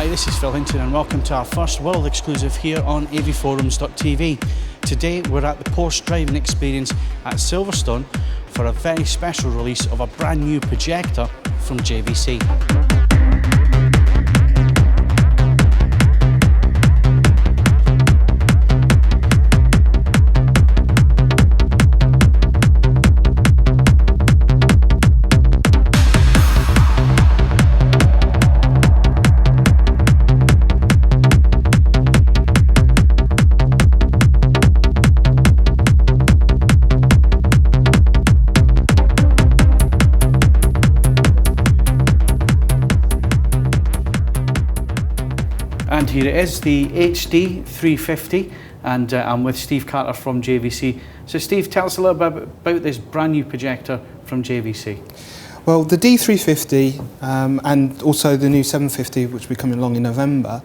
this is Phil Hinton and welcome to our first world exclusive here on AVForums.tv. Today we're at the Porsche driving experience at Silverstone for a very special release of a brand new projector from JVC. And here it is, the HD350, and I'm with Steve Carter from JVC. So Steve, tell us a little bit about this brand new projector from JVC. Well, the D350 and also the new 750, which will be coming along in November,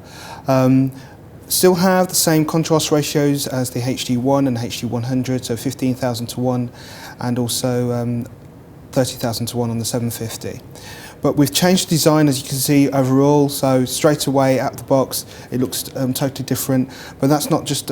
still have the same contrast ratios as the HD1 and HD100, so 15,000 to 1, and also 30,000 to 1 on the 750. But we've changed the design, as you can see, overall, so straight away out the box it looks totally different, but that's not just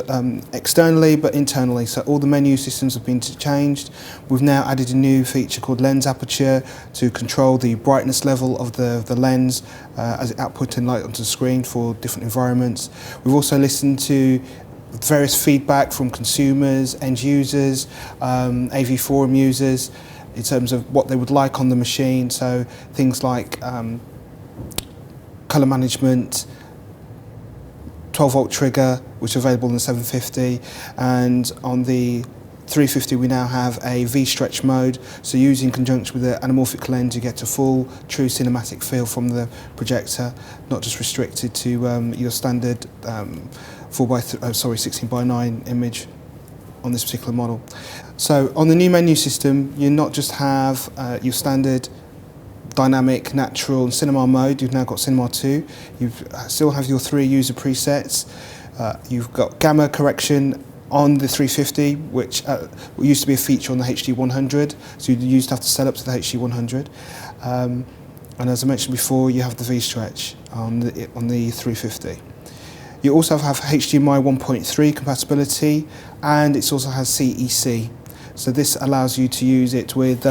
externally but internally, so all the menu systems have been changed. We've now added a new feature called lens aperture to control the brightness level of the lens as it outputting light onto the screen for different environments. We've also listened to various feedback from consumers, end users, AVForum users, in terms of what they would like on the machine, so things like colour management, 12-volt trigger, which is available in the 750, and on the 350 we now have a V-stretch mode, so using in conjunction with the anamorphic lens you get a full, true cinematic feel from the projector, not just restricted to your standard 16:9 image on this particular model. So on the new menu system, you not just have your standard dynamic, natural and cinema mode, you've now got cinema 2. You still have your 3 user presets. You've got gamma correction on the 350, which used to be a feature on the HD100, so you used to have to set up to the HD100. And as I mentioned before, you have the V-stretch on the 350. You also have HDMI 1.3 compatibility, and it also has CEC. So this allows you to use it with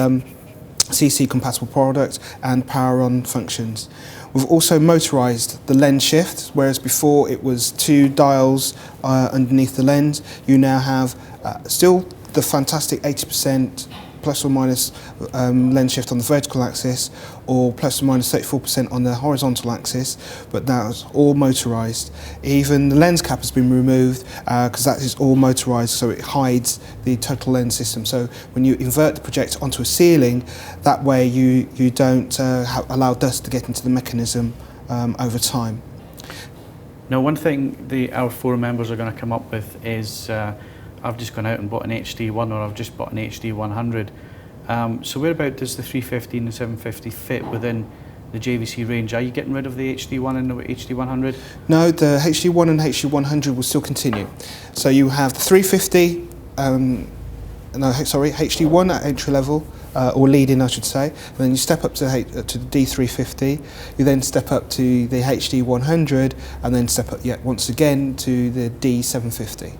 CC compatible products and power on functions. We've also motorized the lens shift, whereas before it was 2 dials underneath the lens. You now have still the fantastic 80% plus or minus lens shift on the vertical axis, or plus or minus 34% on the horizontal axis, but now it's all motorized. Even the lens cap has been removed because that is all motorized, so it hides the total lens system. So when you invert the projector onto a ceiling, that way you don't allow dust to get into the mechanism over time. Now, one thing our forum members are going to come up with is I've just gone out and bought an HD1, or I've just bought an HD100. So whereabout does the 350 and the 750 fit within the JVC range? Are you getting rid of the HD1 and the HD100? No, the HD1 and HD100 will still continue. So you have the 350, HD1 at entry level, or leading I should say, and then you step up to the D350, you then step up to the HD100, and then step up yet once again to the D750.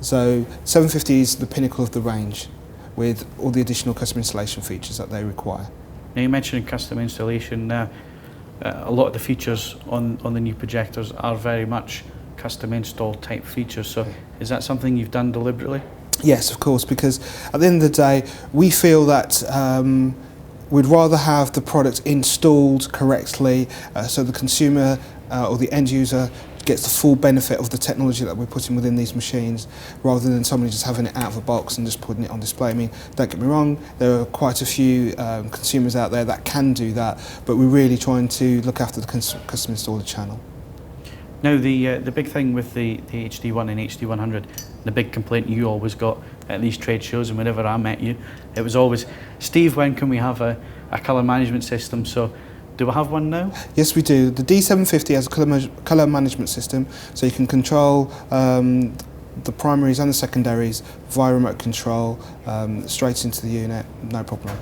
So 750 is the pinnacle of the range, with all the additional custom installation features that they require. Now, you mentioned custom installation. A lot of the features on the new projectors are very much custom install type features, so is that something you've done deliberately? Yes, of course, because at the end of the day we feel that we'd rather have the product installed correctly so the consumer or the end user gets the full benefit of the technology that we're putting within these machines, rather than somebody just having it out of a box and just putting it on display. I mean, don't get me wrong, there are quite a few consumers out there that can do that, but we're really trying to look after the custom installer channel. Now, the big thing with the HD1 and HD100, the big complaint you always got at these trade shows, and whenever I met you, it was always, Steve, when can we have a colour management system? So do we have one now? Yes, we do. The D750 has a colour management system, so you can control the primaries and the secondaries via remote control straight into the unit, no problem.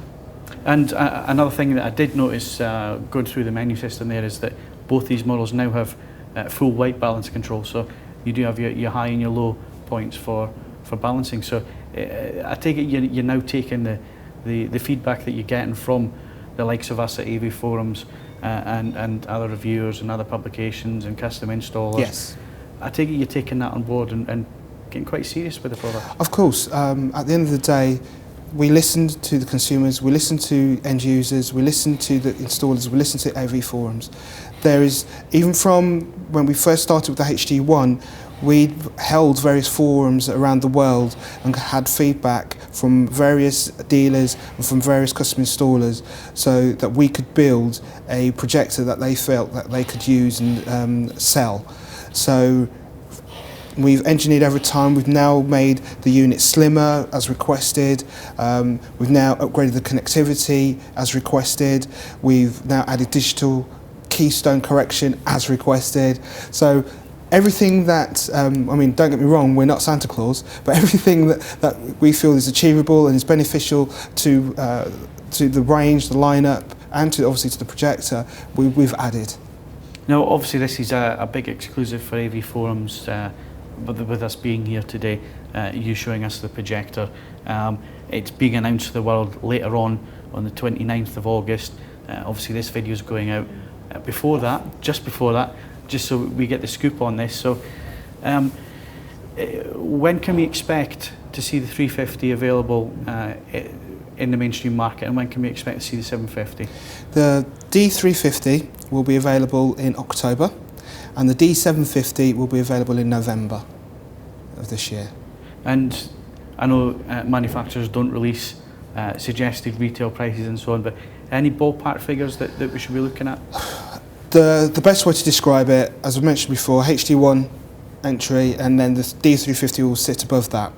And another thing that I did notice going through the menu system there is that both these models now have full white balance control, so you do have your high and your low points for balancing. So I take it you're now taking the feedback that you're getting from the likes of us at AVForums and other reviewers and other publications and custom installers. Yes. I take it you're taking that on board and getting quite serious with the product. Of course, at the end of the day, we listened to the consumers, we listened to end users, we listened to the installers, we listened to AVForums. There is, even from when we first started with the HD1, we held various forums around the world and had feedback from various dealers and from various custom installers so that we could build a projector that they felt that they could use and sell. So we've engineered over time. We've now made the unit slimmer as requested. We've now upgraded the connectivity as requested. We've now added digital keystone correction as requested. So everything that, I mean, don't get me wrong, we're not Santa Claus, but everything that we feel is achievable and is beneficial to the range, the lineup, and obviously to the projector, we've added. Now, obviously, this is a big exclusive for AVForums, with us being here today, you showing us the projector. It's being announced to the world later on the 29th of August. Obviously, this video is going out before that, just so we get the scoop on this. So, when can we expect to see the 350 available in the mainstream market, and when can we expect to see the 750? The D350 will be available in October, and the D750 will be available in November of this year. And I know manufacturers don't release suggested retail prices and so on, but any ballpark figures that we should be looking at? The best way to describe it, as I mentioned before, HD1 entry, and then the D350 will sit above that.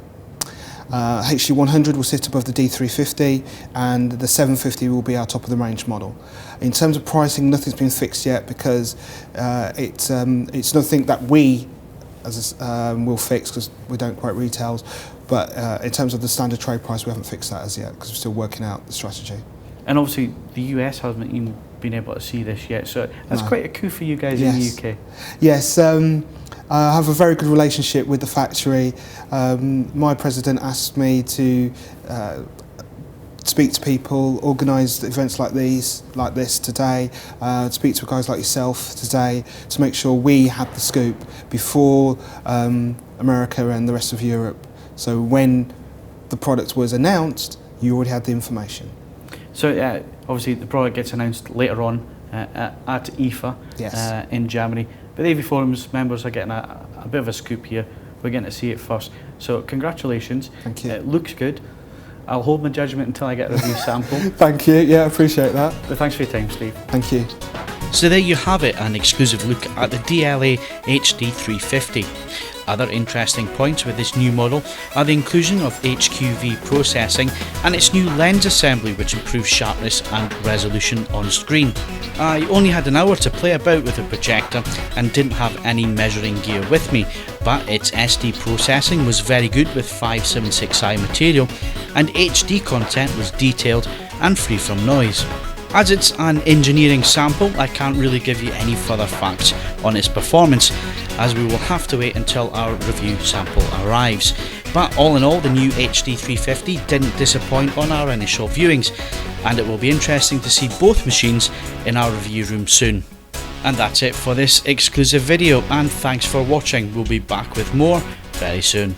HD100 will sit above the D350, and the 750 will be our top of the range model. In terms of pricing, nothing's been fixed yet because it's nothing that we will fix because we don't quote retails. But in terms of the standard trade price, we haven't fixed that as yet because we're still working out the strategy. And obviously, the US hasn't even been able to see this yet, so that's quite a coup for you guys in the UK. Yes. I have a very good relationship with the factory. My president asked me to speak to people, organise events like this today, speak to guys like yourself today to make sure we had the scoop before America and the rest of Europe. So when the product was announced, you already had the information. So obviously the product gets announced later on at IFA in Germany. But the AVForums members are getting a bit of a scoop here. We're getting to see it first. So congratulations. Thank you. It looks good. I'll hold my judgment until I get a review sample. Thank you. Yeah, I appreciate that. But thanks for your time, Steve. Thank you. So there you have it, an exclusive look at the DLA-HD350. Other interesting points with this new model are the inclusion of HQV processing and its new lens assembly, which improves sharpness and resolution on screen. I only had an hour to play about with the projector and didn't have any measuring gear with me, but its SD processing was very good with 576i material, and HD content was detailed and free from noise. As it's an engineering sample, I can't really give you any further facts on its performance, as we will have to wait until our review sample arrives. But all in all, the new HD350 didn't disappoint on our initial viewings, and it will be interesting to see both machines in our review room soon. And that's it for this exclusive video, and thanks for watching. We'll be back with more very soon.